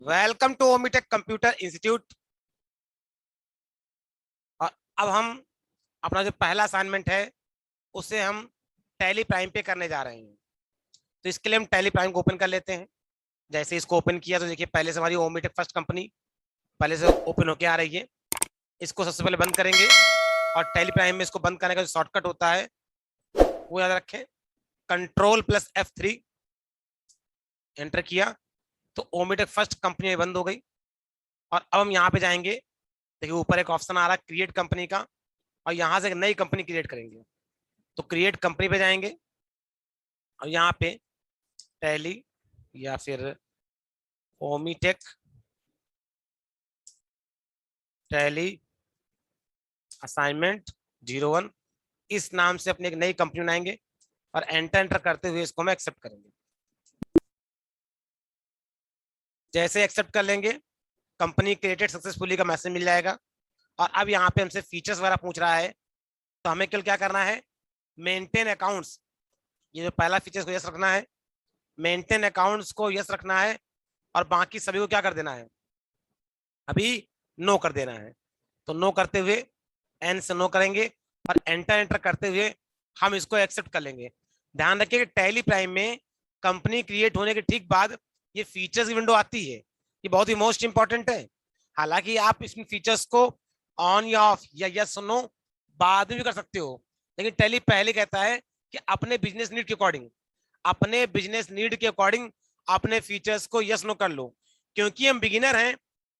Welcome to Omitech computer institute. और अब हम अपना जो पहला असाइनमेंट है उसे हम टैली प्राइम पे करने जा रहे हैं। तो इसके लिए हम टैली प्राइम को ओपन कर लेते हैं। जैसे इसको ओपन किया तो देखिए पहले से हमारी ओमीटेक फर्स्ट कंपनी पहले से ओपन होके आ रही है। इसको सबसे पहले बंद करेंगे और टैली प्राइम में इसको बंद करने का जो शॉर्टकट होता है वो याद रखें, Ctrl+F3। एंटर किया तो ओमीटेक फर्स्ट कंपनी बंद हो गई। और अब हम यहाँ पे जाएंगे, देखिए ऊपर एक ऑप्शन आ रहा है क्रिएट कंपनी का, और यहाँ से एक नई कंपनी क्रिएट करेंगे। तो क्रिएट कंपनी पे जाएंगे और यहाँ पे टैली या फिर ओमीटेक टैली असाइनमेंट 01 इस नाम से अपनी एक नई कंपनी बनाएंगे और एंटर करते हुए इसको हम एक्सेप्ट करेंगे। जैसे एक्सेप्ट कर लेंगे कंपनी क्रिएटेड सक्सेसफुली का मैसेज मिल जाएगा। और अब यहाँ पे हमसे फीचर्स वगैरह पूछ रहा है, तो हमें केवल क्या करना है, मेंटेन अकाउंट्स, ये जो पहला फीचर्स को यस रखना है, मेंटेन अकाउंट्स को यस रखना है, और बाकी सभी को क्या कर देना है, अभी नो कर देना है। तो नो करते हुए एन से नो करेंगे और एंटर करते हुए हम इसको एक्सेप्ट कर लेंगे। ध्यान रखिए कि टैली प्राइम में कंपनी क्रिएट होने के ठीक बाद ये फीचर्स की विंडो आती है, ये बहुत ही मोस्ट इंपॉर्टेंट है। हालांकि आप इसमें फीचर्स को ऑन या ऑफ या यस नो बाद में भी कर सकते हो, लेकिन टैली पहले कहता है कि अपने बिजनेस नीड के अकॉर्डिंग, अपने बिजनेस नीड के अकॉर्डिंग अपने फीचर्स को यस नो कर लो। क्योंकि हम बिगिनर हैं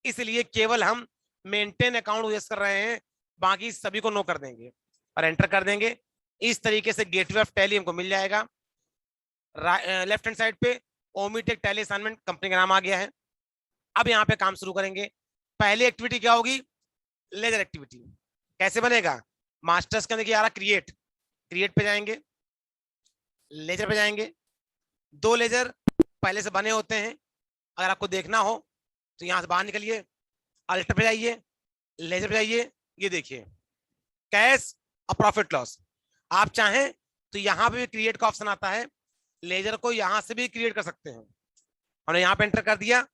इसलिए केवल हम मेंटेन अकाउंट यस कर रहे हैं, बाकी सभी को नो कर देंगे और एंटर कर देंगे। इस तरीके से गेटवे ऑफ टैली हमको मिल जाएगा। लेफ्ट हैंड साइड पे ओमीटेक टैली असाइनमेंट कंपनी का नाम आ गया है। अब यहाँ पे काम शुरू करेंगे। पहली एक्टिविटी क्या होगी, लेजर एक्टिविटी। कैसे बनेगा, मास्टर्स के अंदर क्या आ रहा, क्रिएट, क्रिएट पे जाएंगे, लेजर पे जाएंगे। दो लेजर पहले से बने होते हैं, अगर आपको देखना हो तो यहाँ से बाहर निकलिए, अल्ट पे जाइए, लेजर पे जाइए, ये देखिए कैश और प्रॉफिट लॉस। आप चाहें तो यहाँ पे भी क्रिएट का ऑप्शन आता है, लेजर को यहाँ से भी क्रिएट कर सकते हैं। हमने यहाँ पे एंटर कर दिया,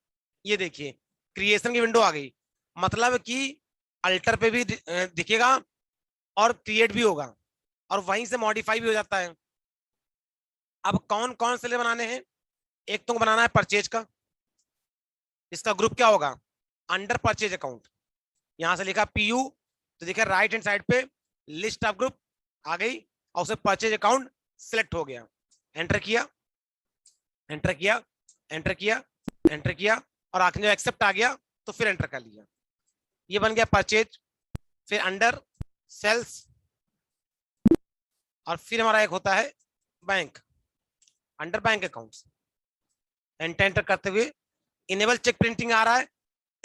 ये देखिए क्रिएशन की विंडो आ गई, मतलब कि अल्टर पे भी दिखेगा और क्रिएट भी होगा और वहीं से मॉडिफाई भी हो जाता है। अब कौन कौन से ले बनाने हैं, एक तो बनाना है परचेज का, इसका ग्रुप क्या होगा, अंडर परचेज अकाउंट। यहां से लिखा पीयू, तो देखिए राइट हैंड साइड पे लिस्ट ऑफ ग्रुप आ गई और उसे परचेज अकाउंट सिलेक्ट हो गया। एंटर किया, एंटर किया, एंटर किया, एंटर किया, और आखिर में एक्सेप्ट आ गया तो फिर एंटर कर लिया, ये बन गया परचेज। फिर अंडर सेल्स, और फिर हमारा एक होता है bank, under bank accounts. Enter करते हुए इनेबल चेक प्रिंटिंग आ रहा है,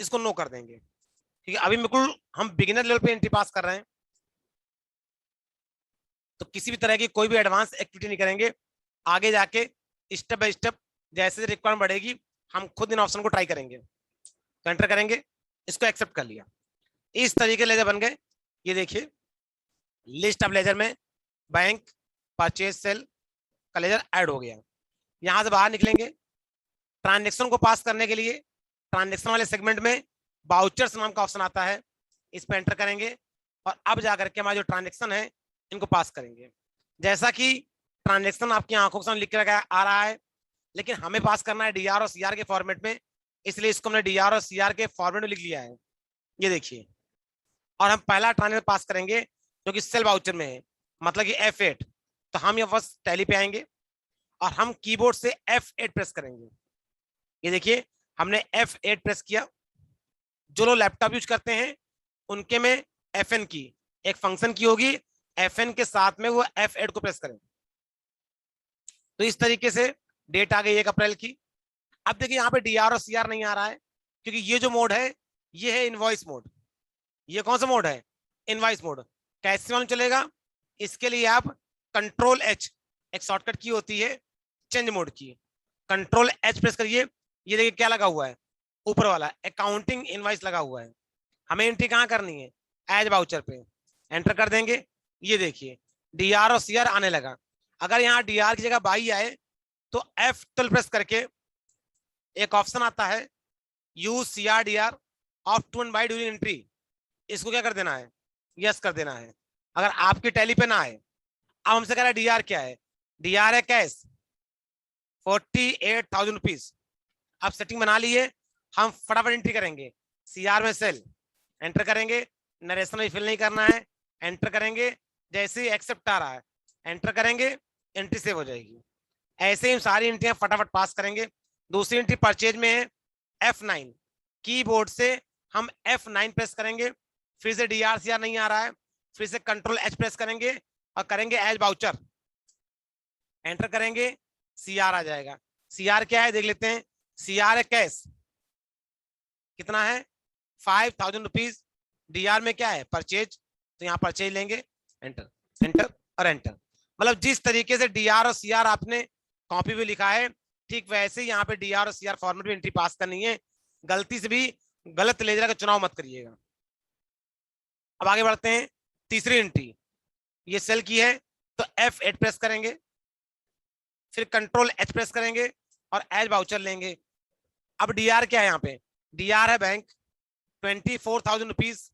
इसको नो कर देंगे। ठीक है, अभी बिल्कुल हम बिगिनर लेवल पे एंट्री पास कर रहे हैं, तो किसी भी तरह की कोई भी एडवांस एक्टिविटी नहीं करेंगे। आगे जाके स्टेप बाय स्टेप जैसे रिक्वायरमेंट बढ़ेगी हम खुद इन ऑप्शन को ट्राई करेंगे। तो एंटर करेंगे, इसको एक्सेप्ट कर लिया। इस तरीके लेजर बन गए। ये देखिए लिस्ट ऑफ लेजर में बैंक परचेज सेल का लेजर ऐड हो गया। यहां से बाहर निकलेंगे, ट्रांजेक्शन को पास करने के लिए ट्रांजेक्शन वाले सेगमेंट में बाउचर्स नाम का ऑप्शन आता है, इस पर एंटर करेंगे और अब जाकर के हमारे जो ट्रांजेक्शन है इनको पास करेंगे। जैसा कि ट्रांजेक्शन आपकी आंखों के सामने लिख कर आ रहा है, लेकिन हमें पास करना है डीआर और सीआर के फॉर्मेट में, इसलिए इसको हमने डीआर और सीआर के फॉर्मेट में लिख लिया है, ये देखिए। और हम पहला ट्रांजेक्शन पास करेंगे जो कि सेल बाउचर में है, मतलब कि F8। तो हम यहाँ फर्स्ट टैली पे आएंगे और हम कीबोर्ड से F8 प्रेस करेंगे। ये देखिए हमने F8 प्रेस किया। जो लोग लैपटॉप यूज करते हैं उनके में FN की एक फंक्शन की होगी, FN के साथ में वो F8 को प्रेस करें। तो इस तरीके से डेट आ गई 1 अप्रैल की। अब देखिए यहाँ पे डीआर और सीआर नहीं आ रहा है, क्योंकि ये जो मोड है ये है इनवॉइस मोड। ये कौन सा मोड है, इनवॉइस मोड। कैसे मालूम चलेगा, इसके लिए आप Ctrl+H, एक शॉर्टकट की होती है चेंज मोड की, Ctrl+H प्रेस करिए। ये देखिए क्या लगा हुआ है, ऊपर वाला अकाउंटिंग इनवॉइस लगा हुआ है। हमें एंट्री कहाँ करनी है, एज बाउचर पे एंटर कर देंगे। ये देखिए डीआर और सीआर आने लगा। अगर यहाँ डीआर की जगह बाई आए तो F12 प्रेस करके एक ऑप्शन आता है use CR/DR of to and by during entry, इसको क्या कर देना है, यस कर देना है। अगर आपकी टैली पे ना आए, अब हमसे कह रहा है DR क्या है, DR है कैश 48,000 रुपीज। अब सेटिंग बना लिए, हम फटाफट एंट्री करेंगे, CR में सेल एंटर करेंगे, नरेशन में फिल नहीं करना है, एंटर करेंगे, जैसे ही एक्सेप्ट आ रहा है एंटर करेंगे, एंट्री सेव हो जाएगी। ऐसे ही हम सारी एंट्रियां फटाफट पास करेंगे। दूसरी एंट्री परचेज में है F9, कीबोर्ड से हम F9 प्रेस करेंगे, फिर से DR/CR नहीं आ रहा है, फिर से Ctrl+H प्रेस करेंगे और करेंगे एज वाउचर, एंटर करेंगे, CR आ जाएगा। CR क्या है देख लेते हैं, CR है कैश, कितना है 5,000 रुपीज। DR में क्या है परचेज, तो यहाँ परचेज लेंगे, एंटर एंटर और एंटर। मतलब जिस तरीके से DR और CR आपने कॉपी में लिखा है, ठीक वैसे ही यहाँ पे DR और CR फॉर्मेट में एंट्री पास करनी है। गलती से भी गलत लेजर का चुनाव मत करिएगा। अब आगे बढ़ते हैं, तीसरी एंट्री, ये सेल की है तो F8 प्रेस करेंगे, फिर Ctrl+H प्रेस करेंगे और एज वाउचर लेंगे। अब DR क्या है, यहाँ पे DR है बैंक 24,000 रुपीज,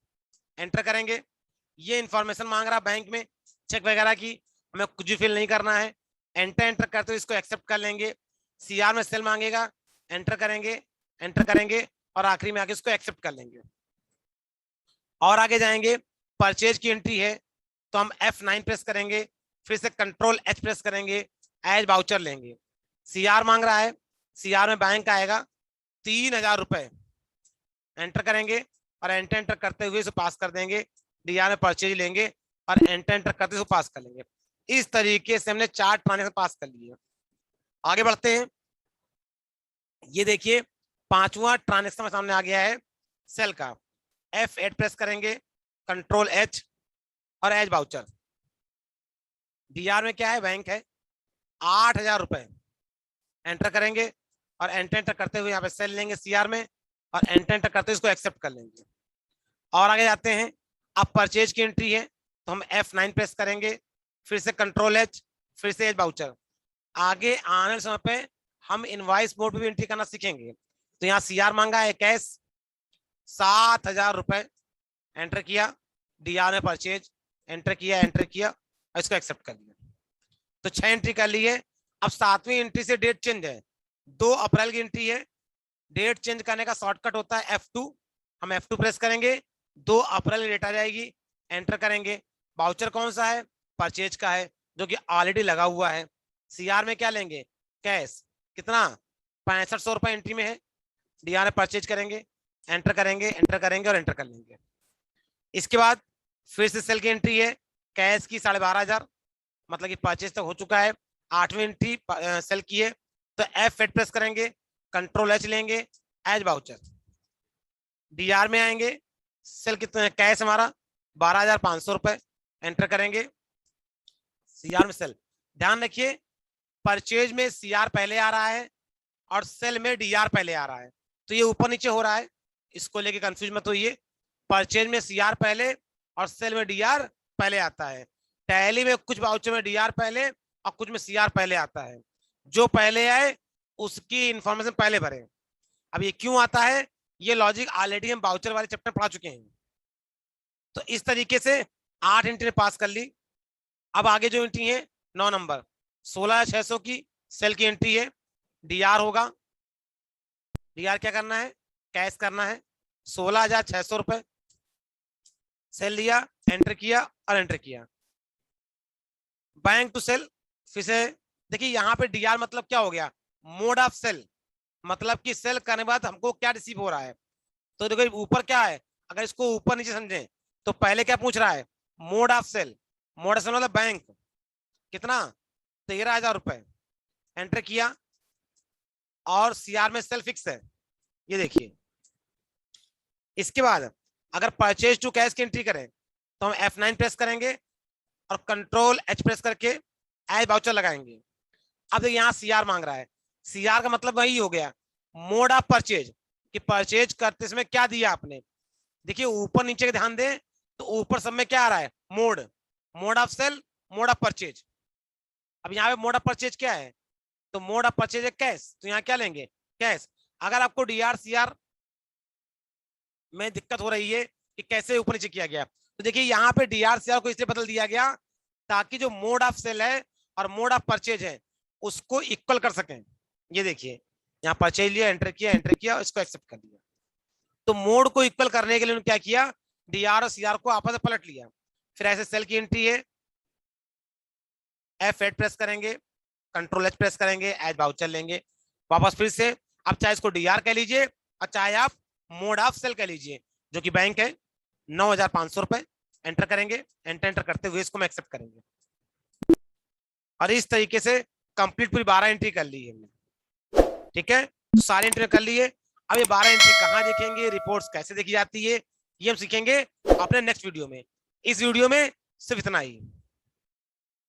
एंटर करेंगे। ये इंफॉर्मेशन मांग रहा बैंक में चेक वगैरह की, हमें कुछ भी फिल नहीं करना है, एंटर एंटर करते हुए इसको एक्सेप्ट कर लेंगे। CR में सेल मांगेगा, एंटर करेंगे और आखिरी में आके इसको एक्सेप्ट कर लेंगे। और आगे जाएंगे, परचेज की एंट्री है तो हम F9 प्रेस करेंगे, फिर से Ctrl+H प्रेस करेंगे, एज वाउचर लेंगे। CR मांग रहा है, CR में बैंक आएगा 3,000 रुपए, एंटर करेंगे और एंटर एंटर करते हुए इसे पास कर देंगे। DR में परचेज लेंगे और एंटर एंटर करते हुए पास कर लेंगे। इस तरीके से हमने 4 ट्रांजेक्शन पास कर लिए। आगे बढ़ते हैं, ये देखिए 5वां ट्रांजेक्शन सामने आ गया है सेल का। F8 प्रेस करेंगे, Ctrl+H और एज वाउचर। DR में क्या है, बैंक है 8,000 रुपए, एंटर करेंगे और एंटर एंटर करते हुए यहाँ पे सेल लेंगे CR में और एंटर एंटर करते हुए इसको एक्सेप्ट कर लेंगे। और आगे जाते हैं, अब परचेज की एंट्री है तो हम F9 प्रेस करेंगे, फिर से Ctrl+H, फिर से एज वाउचर। आगे आने वाले समय पे हम इनवॉइस मोड पे भी एंट्री करना सीखेंगे। तो यहाँ CR मांगा है कैश 7,000 रुपए, एंटर किया, DR में परचेज, एंटर किया और इसको एक्सेप्ट कर लिया। तो 6 एंट्री कर ली है। अब 7वीं एंट्री से डेट चेंज है, 2 अप्रैल की एंट्री है। डेट चेंज करने का शॉर्टकट होता है F2, हम F2 प्रेस करेंगे, 2 अप्रैल की डेट आ जाएगी, एंटर करेंगे। वाउचर कौन सा है, परचेज का है, जो कि ऑलरेडी लगा हुआ है। CR में क्या लेंगे, कैश, कितना 6500 रुपए एंट्री में है। DR में परचेज करेंगे, एंटर करेंगे और एंटर कर लेंगे। इसके बाद फिर से सेल की एंट्री है, कैश की 12,500, मतलब कि परचेज तक हो चुका है। 8वीं एंट्री सेल की है तो F8 प्रेस करेंगे, Ctrl+H लेंगे, एज वाउचर। DR में आएंगे, सेल कितना कैश हमारा 12,500 रुपए, एंटर करेंगे। CR में सेल, ध्यान रखिए परचेज में CR पहले आ रहा है और सेल में DR पहले आ रहा है, तो ये ऊपर नीचे हो रहा है, इसको लेके कंफ्यूज मत होइए। परचेज में CR पहले और सेल में DR पहले आता है। टैली में कुछ वाउचर में DR पहले और कुछ में CR पहले आता है, जो पहले आए उसकी इंफॉर्मेशन पहले भरे। अब ये क्यों आता है, ये लॉजिक ऑलरेडी हम वाउचर वाले चैप्टर पढ़ा चुके हैं। तो इस तरीके से 8 एंट्री पास कर ली। अब आगे जो एंट्री है 9 नंबर 16,600 की सेल की एंट्री है, DR होगा। DR क्या करना है, कैश करना है 16,600 रुपए, सेल लिया, एंटर किया और एंटर किया। बैंक टू सेल, फिर से देखिए यहाँ पे DR मतलब क्या हो गया, मोड ऑफ सेल, मतलब कि सेल करने के बाद हमको क्या रिसीव हो रहा है। तो देखो ऊपर क्या है, अगर इसको ऊपर नीचे समझें तो पहले क्या पूछ रहा है, mode of sale, mode of sale मतलब बैंक, कितना 13,000 रुपए, एंटर किया और CR में सेल फिक्स है, ये देखिए। इसके बाद अगर परचेज टू कैश की एंट्री करें तो हम F9 प्रेस करेंगे और Ctrl+H प्रेस करके एज वाउचर लगाएंगे। अब यहाँ CR मांग रहा है, CR का मतलब वही हो गया मोड ऑफ परचेज, कि परचेज करते समय क्या दिया आपने। देखिए ऊपर नीचे का ध्यान दें तो ऊपर सब में क्या आ रहा है, mode, mode of sale, mode of purchase. अब यहाँ पे मोड ऑफ परचेज क्या है, तो मोड ऑफ परचेज है कैश, तो यहाँ क्या लेंगे, कैश। अगर आपको DR CR में दिक्कत हो रही है कि कैसे ऊपर नीचे किया गया। तो देखिए यहाँ पे DRCR को इसलिए बदल दिया गया ताकि जो मोड ऑफ सेल है और मोड ऑफ परचेज है उसको इक्वल कर सकें। ये देखिए यहाँ परचेज लिया, एंटर किया, इसको एक्सेप्ट कर दिया। तो मोड को इक्वल करने के लिए उन्होंने क्या किया, DR और CR को आपस में पलट लिया। फिर ऐसे सेल की एंट्री है, F8 प्रेस करेंगे, Ctrl H प्रेस करेंगे, एज वाउचर लेंगे वापस फिर से। अब चाहे इसको DR कह लीजिए और चाहे आप मोड ऑफ सेल कह लीजिए, जो कि बैंक है 9,500 रुपए। एंटर करेंगे, एंटर करते हुए इसको हम एक्सेप्ट करेंगे। और इस तरीके से कंप्लीट पूरी 12 एंट्री कर ली है हमने। ठीक है, तो सारी एंट्री कर ली है। अब ये 12 एंट्री कहाँ देखेंगे, रिपोर्ट्स कैसे देखी जाती है, ये हम सीखेंगे अपने नेक्स्ट वीडियो में। इस वीडियो में सिर्फ इतना ही।